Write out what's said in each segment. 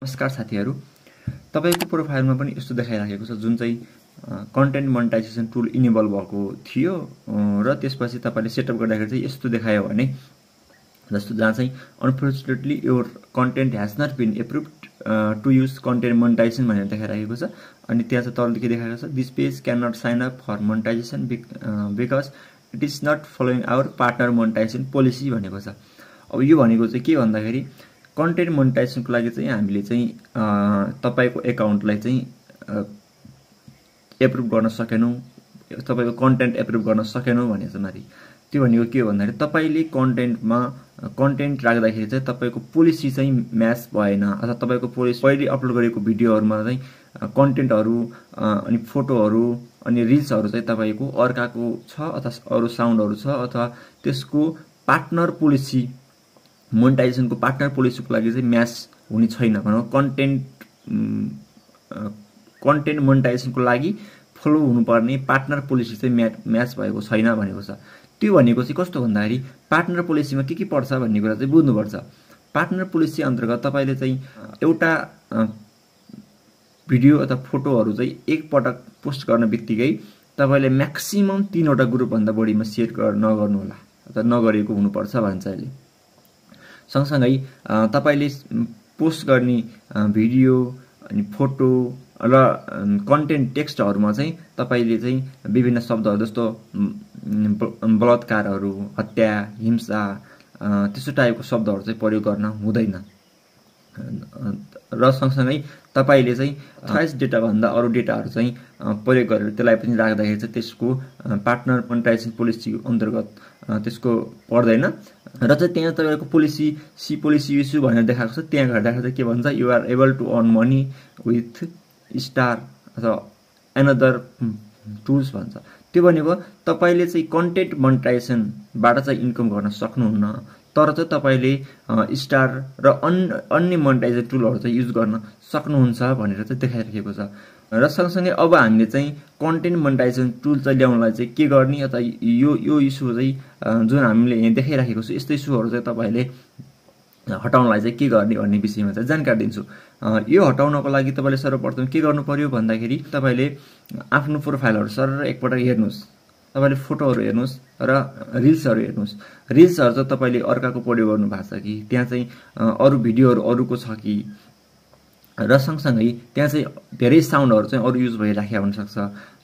नमस्कार साथीहरु, तपाईको प्रोफाइलमा पनि यस्तो देखाइराखेको छ जुन चाहिँ कन्टेन्ट मोनेटाइजेसन टुल इनेबल भएको थियो र त्यसपछि तपाईले सेटअप गर्दाखेरि चाहिँ यस्तो देखायो भने जस्तो जहाँ चाहिँ unfortunately your content has not been approved to use content monetisation भनेर देखाइराखेको छ। अनि त्यहाँ चाहिँ तलदेखि देखाएको छ this page can not sign up for monetisation because it is not following our partner monetisation policy भनेको छ। अब यो भनेको चाहिँ के भन्दाखेरि कन्टेन्ट मोनेटाइजेसनको लागि चाहिँ हामीले चाहिँ तपाईको अकाउन्टलाई चाहिँ एप्रुभ गर्न सकेनौं, तपाईको कन्टेन्ट एप्रुभ गर्न सकेनौं भने चाहिँ माथि त्यो भनेको के हो भन्दाखेरि तपाईले कन्टेन्टमा कन्टेन्ट राख्दाखेरि चाहिँ तपाईको पोलिसी चाहिँ म्याच भएन अथवा तपाईको पोलिसी पहिले अपलोड गरेको भिडियोहरुमा चाहिँ कन्टेन्टहरु अनि फोटोहरु अनि रिल्सहरु चाहिँ तपाईको अर्काको छ अथवा अरु साउन्डहरु छ अथवा त्यसको पार्टनर पोलिसी मोनेटाइजेसनको पार्टनर पोलिसीको लागि चाहिँ म्याच हुने छैन भनौं। कन्टेन्ट मोनेटाइजेसनको लागि फलो हुनुपर्ने पार्टनर पोलिसी चाहिँ म्याच भएको छैन भनेको छ। त्यो भनेको चाहिँ कस्तो भन्दाखेरि पार्टनर पोलिसीमा के पर्छ भन्ने कुरा चाहिँ बुझ्नुपर्छ। पार्टनर पोलिसी अन्तर्गत तपाईले चाहिँ एउटा भिडियो अथवा फोटोहरु चाहिँ एक पटक पोस्ट गर्न बित्तिकै तपाईले म्याक्सिमम 3 वटा ग्रुप भन्दा बढीमा शेयर नगर्नु होला अथवा नगरेको हुनुपर्छ भन्छ अहिले। सँगसँगै तपाईले पोस्ट गर्ने भिडियो अनि फोटो र कन्टेन्ट टेक्स्टहरुमा चाहिँ तपाईले चाहिँ विभिन्न शब्दहरु जस्तो बलात्कारहरु, हत्या, हिंसा त्यस्तो टाइपको शब्दहरु चाहिँ प्रयोग गर्न हुँदैन। र सँगसँगै तपाईले चाहिँ अथराइज्ड डेटा भन्दा अरु डेटाहरु चाहिँ प्रयोग गरेर त्यसलाई पनि राख्दाखेरि चाहिँ त्यसको पार्टनर मोनेटाइजेसन पोलिसी अन्तर्गत त्यसको पर्दैन। र चाहिँ त्यहाँ तपाईको पोलिसी सी पोलिसी इस्यु भनेर देखाएको छ। त्यहाँ गर्दाखेरि चाहिँ के भन्छ you are able to earn money with star अथवा अनदर टुल्स भन्छ। त्यो भनेको तपाईले चाहिँ कन्टेन्ट मोनेटाइजेसन बाट चाहिँ इन्कम गर्न सक्नुहुन्न, तर चाहिँ तपाईले स्टार र अन्य मोनेटाइजेसन टुलहरु चाहिँ युज गर्न सक्नुहुन्छ भनेर चाहिँ देखाइराखेको छ। र सँगसँगै अब हामीले चाहिँ कन्टेन्ट मोनेटाइजेसन टुल चाहिँ ल्याउनलाई चाहिँ के गर्ने अथवा यो इस्यु चाहिँ जुन हामीले यहाँ देखाइराखेको छ यस्तो इस्युहरु चाहिँ तपाईले हटाउनलाई चाहिँ के गर्ने भन्ने विषयमा चाहिँ जानकारी दिन्छु। यो हटाउनको लागि तपाईले सर्वप्रथम के गर्नु पर्यो भन्दाखेरि तपाईले आफ्नो प्रोफाइलहरु सरर एकपटक हेर्नुस्, तपाईले फोटोहरु हेर्नुस् र रिल्सहरु हेर्नुस्। रिल्सहरु चाहिँ तपाईले अर्काको प्रयोग गर्नु भएको छ कि त्यहाँ चाहिँ अरु भिडियोहरु अरुको छ कि र सँगसँगै त्यहाँ चाहिँ धेरै साउन्डहरु चाहिँ अरु युज भइराखेको हुन सक्छ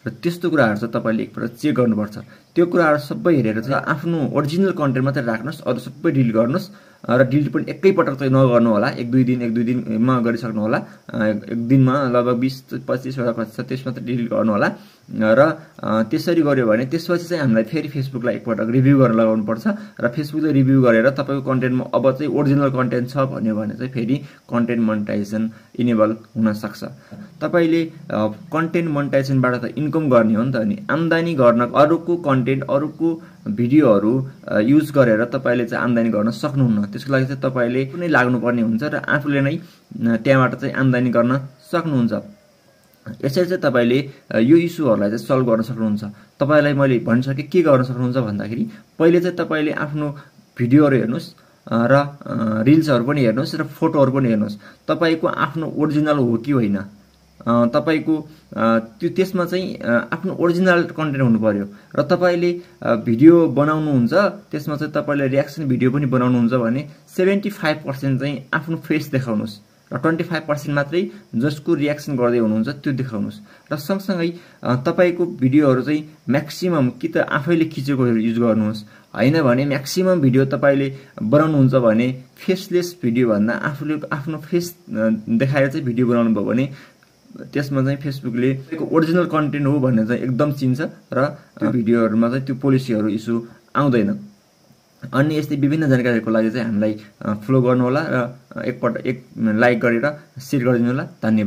र त्यस्तो कुराहरु चाहिँ तपाईले एकपटक चेक गर्नुपर्छ। त्यो कुराहरु सबै हेरेर चाहिँ आफ्नो ओरिजिनल कन्टेन्ट मात्र राख्नुस्, अरु सबै डिलिट गर्नुस् र डिलिट पनि एकै पटक चाहिँ नगर्नु होला। एक दुई दिनमा गरिसक्नु होला। एक दिनमा लगभग 20-25 वटा कति छ त्यसमा त डिलिट गर्नु होला। र त्यसरी गर्यो भने त्यसपछि चाहिँ हामीलाई फेरि फेसबुकलाई एकपटक रिभ्यु गर्न लगाउनु पर्छ र फेसबुकले रिभ्यु गरेर तपाईको कन्टेन्टमा अब चाहिँ ओरिजिनल कन्टेन्ट छ भन्यो भने चाहिँ फेरि कन्टेन्ट मोनेटाइजेसन इनेबल हुन सक्छ। तपाईले कन्टेन्ट मोनेटाइजेसनबाट त इन्कम गर्ने हो नि त, अनि आम्दानी गर्न अरुको कन्टेन्ट अरुको भिडियोहरु युज गरेर तपाईले चाहिँ आम्दानी गर्न सक्नुहुन्न। त्यसको लागि चाहिँ तपाईले कुनै लाग्नुपर्ने हुन्छ र आफूले नै त्यहाँबाट चाहिँ आम्दानी गर्न सक्नुहुन्छ। यसरी चाहिँ तपाईले यो इस्युहरुलाई चाहिँ सल्भ गर्न सक्नुहुन्छ। तपाईलाई मैले भनिसके के गर्न सक्नुहुन्छ भन्दाखेरि पहिले चाहिँ तपाईले आफ्नो भिडियोहरु हेर्नुस् र रिल्सहरु पनि हेर्नुस् र फोटोहरु पनि हेर्नुस्। तपाईको आफ्नो ओरिजिनल हो कि होइन, तपाईको त्यो त्यसमा चाहिँ आफ्नो ओरिजिनल कन्टेन्ट हुनु पर्यो। र तपाईले भिडियो बनाउनु हुन्छ त्यसमा चाहिँ तपाईले रियाक्सन भिडियो पनि बनाउनु हुन्छ भने 75% चाहिँ आफ्नो फेस देखाउनुस् र 25% मात्रै जसको रियाक्सन गर्दै हुनुहुन्छ त्यो देखाउनुस्। र सँगसँगै तपाईको भिडियोहरु चाहिँ म्याक्सिमम कि त आफैले खिचेको युज गर्नुहोस्, हैन भने म्याक्सिमम भिडियो तपाईले बनाउनुहुन्छ भने फेसलेस भिडियो भन्दा आफूले आफ्नो फेस देखाएर चाहिँ भिडियो बनाउनु भयो भने त्यसमा चाहिँ फेसबुकले ओरिजिनल कन्टेन्ट हो भन्ने चाहिँ एकदम चिन्छ र त्यो भिडियोहरुमा चाहिँ त्यो पोलिसीहरु इस्यु आउँदैन। अन्य यस्तै विभिन्न जानकारीहरुको लागि चाहिँ हामीलाई फलो गर्नु होला र एक लाइक गरेर शेयर गरिदिनु होला। धन्यवाद।